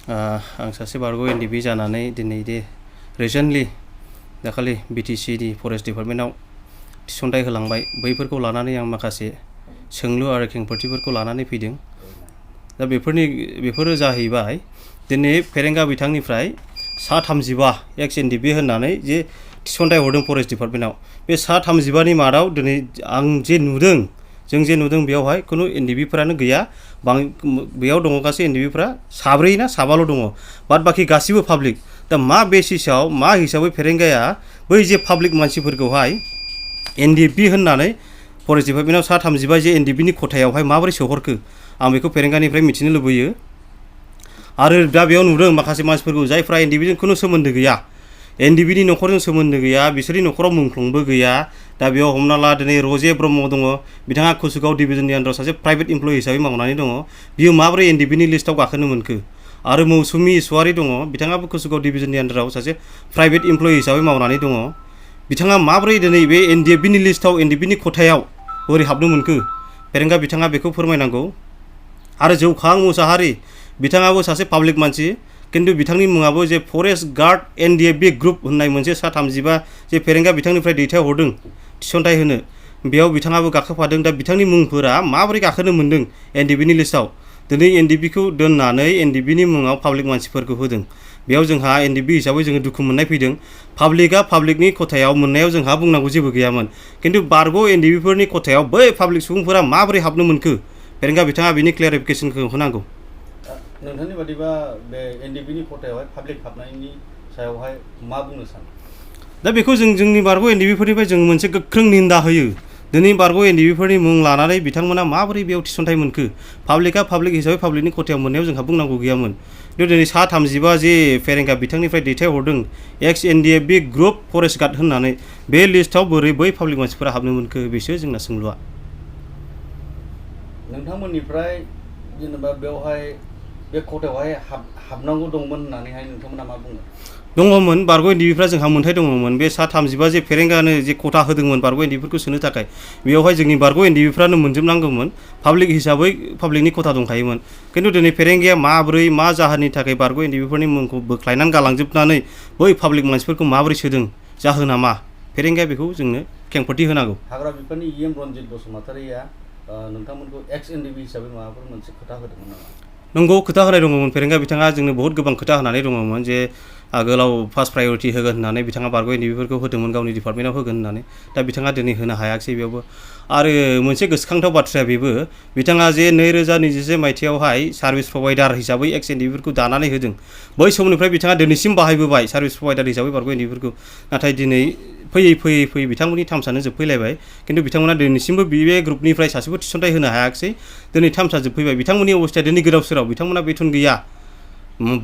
आं सासे बारग' NDB जानानै दिनै दे रिसेन्टलि दाखालि BTC नि फरेस्ट डिपार्टमेन्टआव थिसनथाइ होलांबाय बैफोरखौ लानानै आं माखासे सोंलु आरो खेंफोरथिफोरखौ लानानै फैदों। दा बेफोरो जाहैबाय दिनै फेरेंगा बिथांनिफ्राय सा 35 एक्स NDB होननानै जे थिसनथाइ हरदों फरेस्ट डिपार्टमेन्टआव बे सा 35 नि मादाव दिनै आं जे नुदों जों जे नुदों बेयावहाय खुनु NDBफोरानो गैया। बेयाव दङ गासै NDBफोरा साब्रै ना साबाल' दङ, बाद बाखि गासिबो पाब्लिक। दा मा बेसिसाव मा हिसाबै फेरेंगाया बै जे पाब्लिक मानसिफोरखौहाय NDB होननानै फरेस्ट डिपार्टमेन्टआव सा 35 जे NDB नि खथायावहाय माबोरै सोहरखो आं बेखौ फेरेंगानिफ्राय मिथिनो लुबैयो। आरो दा बेयाव नुदों माखासे मानसिफोरखौ जायफ्रा NDB जों खुनु सोमोन्दो गैया, NDB नि न'खरजों सोमोन्दो गैया, बिसोरनि न'खराव मुंख्लंबो गैया। दा बेयाव हमना ला दिनै रजे ब्रह्म दङ, बिथाङा कुसुगाव डिभिजननि आन्दाराव सासे प्राइभेट इमप्लयि हिसाबै मावनानै दङ। बियो माबोरै NDB नि लिस्टआव गाखोनो मोनखो? आरो मौसुमि इसवारि दङ, बिथाङाबो कुसुगाव डिभिजननि आन्दाराव सासे प्राइभेट इमप्लयि हिसाबै मावनानै दङ। बिथाङा माबोरै दिनै बे NDFB नि लिस्टआव NDB नि खथायाव बोरै हाबनो मोनखो? फेरेंगा बिथाङा बेखौ फोरमायनांगौ। आरो जौखां मुसाहारि बिथाङाबो सासे पाब्लिक मानसि, किन्तु बिथांनि मुङाबो जे फरेस्ट गार्ड NDFB ग्रुप होननाय मोनसे सा 35 जे फेरेंगा बिथांनिफ्राय दैथायहरदों थिसनथाइ होनो, बेयाव बिथाङाबो गाखोफादों। दा बिथांनि मुंफोरा माबोरै गाखोनो मोन्दों NDB नि लिस्टआव? दिनै NDB खौ दोननानै NDB नि मुङाव पाब्लिक मानसिफोरखौ होदों। बेयाव जोंहा NDB हिसाबै जोङो दुखु मोननाय फैदों। पाब्लिकआ पाब्लिकनि खथायाव मोननायाव जोंहा बुंनांगौ जेबो गैयामोन, किन्तु बारग' NDBफोरनि खथायाव बै पाब्लिक सुबुंफोरा माबोरै हाबनो मोनखो? फेरेंगा बिथाङा बिनि क्लियारिफिकेसनखौ होनांगौ। नोंथांनि बादिबा बे NDB नि खथायावहाय पाब्लिक हाबनायनि सायावहाय मा बुंनो सानो? दा बेखौ जोंनि बारग' NDBफोरनिफ्राय जों मोनसे गोख्रों निन्दा होयो। दिनै बारग' NDBफोरनि मुं लानानै बिथांमोना माबोरै बेयाव थिसनथाइ मोनखो? पाब्लिकआ पाब्लिक हिसाबै पाब्लिकनि खथायाव मोननायाव जोंहा बुंनांगौ गैयामोन। खिन्थु दिनै सा 35 जे फेरेंगा बिथांनिफ्राय दैथायहरदों एक्स NDFB ग्रुप फरेस्ट गार्ड होननानै, बे लिस्टआव बोरै बै पाब्लिक मानसिफोरा हाबनो मोनखो? बेसो जोंना सोंलुआ। नोंथांमोननिफ्राय जेनेबा बेवहाय बे खथायावहाय हाबनांगौ दंमोन होननानैहाय नोंथांमोना मा बुङो? दङमोन, बारग' NDBफ्रा जोंहा मोन्थाय दङमोन। बे सा 35 जे फेरेंगानो जे खथा होदोंमोन बारग' NDBफोरखौ सोनो थाखाय, बेयावहाय जोंनि बारग' NDBफ्रानो मोनजोबनांगौमोन। पाब्लिक हिसाबै पाब्लिकनि खथा दंखायोमोन। खिन्थु दिनै फेरेंगाया माबोरै मा जाहोननि थाखाय बारग' NDBफोरनि मुंखौ बोख्लायनानै गालांजोबनानै बै पाब्लिक मानसिफोरखौ माबोरै सोदों? जाहोना मा? फेरेंगाया बेखौ जोंनो खेंफोरथि होनांगौ। हाग्रा बिफाननि EM रन्जित बसुमतारिया नोंथांमोनखौ एक्स NDB हिसाबै माबाफोर मोनसे खोथा होदोंमोन नामा? नंगौ, खोथा होनाय दङमोन। फेरेंगा बिथाङा जोंनो बहुत गोबां खोथा होनानै दङमोन जे आगोलाव फार्स्ट प्रायरिटि होगोन होननानै बिथाङा बारग' NDBफोरखौ होदोंमोन, गावनि डिपार्टमेन्टआव होगोन होननानै। दा बिथाङा दिनै होनो हायाखिसै बेयावबो। आरो मोनसे गोसोखांथाव बाथ्राया बेबो, बिथाङा जे 2021 मायथाइयावहाय सार्भिस प्रभाइडार हिसाबै एक्स NDBफोरखौ दानानै होदों, बै समनिफ्राय बिथाङा दिनैसिम बाहायबोबाय सार्भिस प्रभाइडार हिसाबै बारग' NDBफोरखौ। नाथाय दिनै फैयै बिथांमोननि टार्म्सआनो जोबफैलायबाय, खिन्थु बिथांमोना दिनैसिमबो बे ग्रुपनिफ्राय सासेबो थिसनथाइ होनो हायाखिसै। दिनै टार्म्सआ जोबफैबाय। बिथांमोननि अबस्थाया दिनै गोदाव सोराव। बिथांमोना बेथन गैया,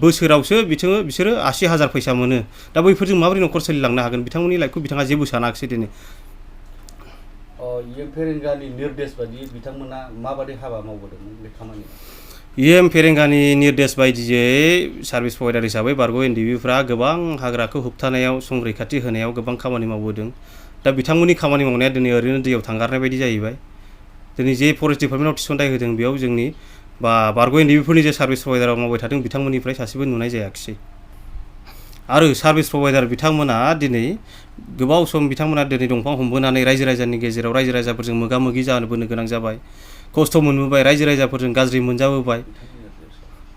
बोसोरावसो बिसोरो 80,000 फैसा मोनो। दा बैफोरजों माबोरै न'खर सोलिलांनो हागोन? बिथांमोननि लाइफखौ बिथाङा जेबो सानाखिसै दिनै। फेरेंगानि निर्देश बायदियै बिथांमोना माबादि हाबा मावबोदोंमोन बे खामानियाव? फेरेंगानि निर्देश बायदियै सार्भिस प्रभाइडार हिसाबै बारग' NDBफ्रा गोबां हाग्राखौ होबथानायाव, संरैखाथि होनायाव गोबां खामानि मावबोदों। दा बिथांमोननि खामानि मावनाया दिनै ओरैनो दैयाव थांगारनाय बायदि जाहैबाय। दिनै जे फरेस्ट डिपार्टमेन्टआव थिसनथाइ होदों, बेयाव जोंनि बारग' NDBफोरनि जे सार्भिस प्रभाइडाराव मावबाय थादों बिथांमोननिफ्राय सासेबो नुनाय जायाखिसै। आरो सार्भिस प्रभाइडार बिथांमोना दिनै गोबाव सम बिथांमोना दिनै दंफां हमबोनानै रायजो राजानि गेजेराव रायजो राजाफोरजों मोगा मोगि जानोबोनो गोनां जाबाय, खस्थ' मोनबोबाय, रायजो राजाफोरजों गाज्रि मोनजाबोबाय।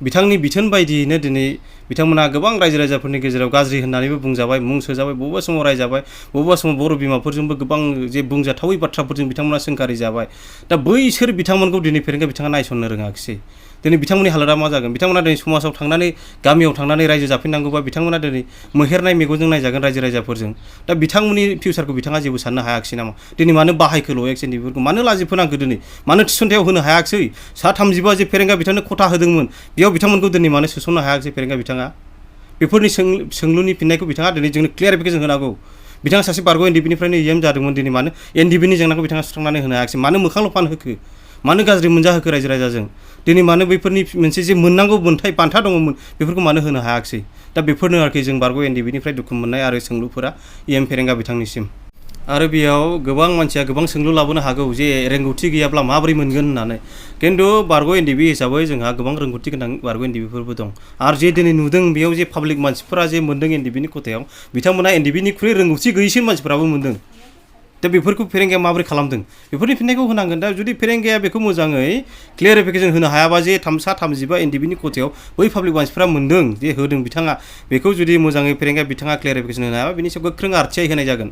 बिथांनि बिथोन बायदियैनो दिनै बिथांमोना गोबां रायजो राजाफोरनि गेजेराव गाज्रि होननानैबो बुंजाबाय, मुं सोजाबाय, बबेबा समाव रायजाबाय, बबेबा समाव बर' बिमाफोरजोंबो गोबां जे बुंजाथावै बाथ्राफोरजों बिथांमोना सोंखारि जाबाय। दा बैसोर बिथांमोनखौ दिनै फेरेंगा बिथाङा नायसननो रोङाखिसै। दिनै बिथांमोननि हालोदा मा जागोन? बिथांमोना दिनै समाजाव थांनानै, गामियाव थांनानै रायजो जाफिननांगौबा बिथांमोना दिनै मोहेरनाय मेगनजों नायजागोन रायजो राजाफोरजों। दा बिथांमोननि फिउचारखौ बिथाङा जेबो साननो हायाखिसै नामा? दिनै मानो बाहायखोल' एक्स NDBफोरखौ? मानो लाजि फोनांखो दिनै? मानो थिसनथायाव होनो हायाखिसै? सा 35 जे फेरेंगा बिथांनो खथा होदोंमोन, बेयाव बिथांमोनखौ दिनै मानो सोसननो हायाखिसै फेरेंगा बिथाङा? बेफोरनि सोंलुनि फिननायखौ बिथाङा दिनै जोंनो क्लियारिफिकेसन होनांगौ। बिथाङा सासे बारग' NDBनिफ्रायनो EM जादोंमोन, दिनै मानो NDBनि जेंनाखौ बिथाङा सुस्रांनानै होनो हायाखिसै? मानो मोखांल' फानहोखो? मानो गाज्रि मोनजाहोखो रायजो राजाजों? दिनै मानो बैफोरनि मोनसे जे मोननांगौ मोन्थाय बान्था दङमोन बेफोरखौ मानो होनो हायाखिसै? दा बेफोरनो आरोखि जों बारग' NDBनिफ्राय दुखु मोननाय आरो सोंलुफोरा फेरेंगा बिथांनिसिम। आरो बेयाव गोबां मानसिया गोबां सोंलु लाबोनो हागौ जे रोंगौथि गैयाब्ला माबोरै मोनगोन होननानै खिन्थु बारग' एनडिएफबि हिसाबै जोंहा गोबां रोंगौथि गोनां बारग' एनडिएफबिफोरबो दं आरो जे दिनै नुदों बेयाव जे पाब्लिक मानसिफोरा जे मोन्दों एनडिएफबिनि खथायाव बिथांमोना एनडिएफबिनिख्रुइ रोंगौथि गैयैसिन मानसिफोराबो मोन्दों दा बेफोरखौ फेरेंगाया माबोरै खालामदों बेफोरनि फिननायखौ होनांगोन दा जुदि फेरेंगाया बेखौ मोजाङै क्लियारिफिकेसन होनो हायाबा जे 35 एनडिएफबिनि खथायाव बै पाब्लिक मानसिफोरा मोन्दों जे होदों बिथाङा बेखौ जुदि मोजाङै फेरेंगाया बिथाङा क्लियारिफिकेसन होनो हायाबा बिनि सायाव गोख्रों आरथिआइ होनाय जागोन।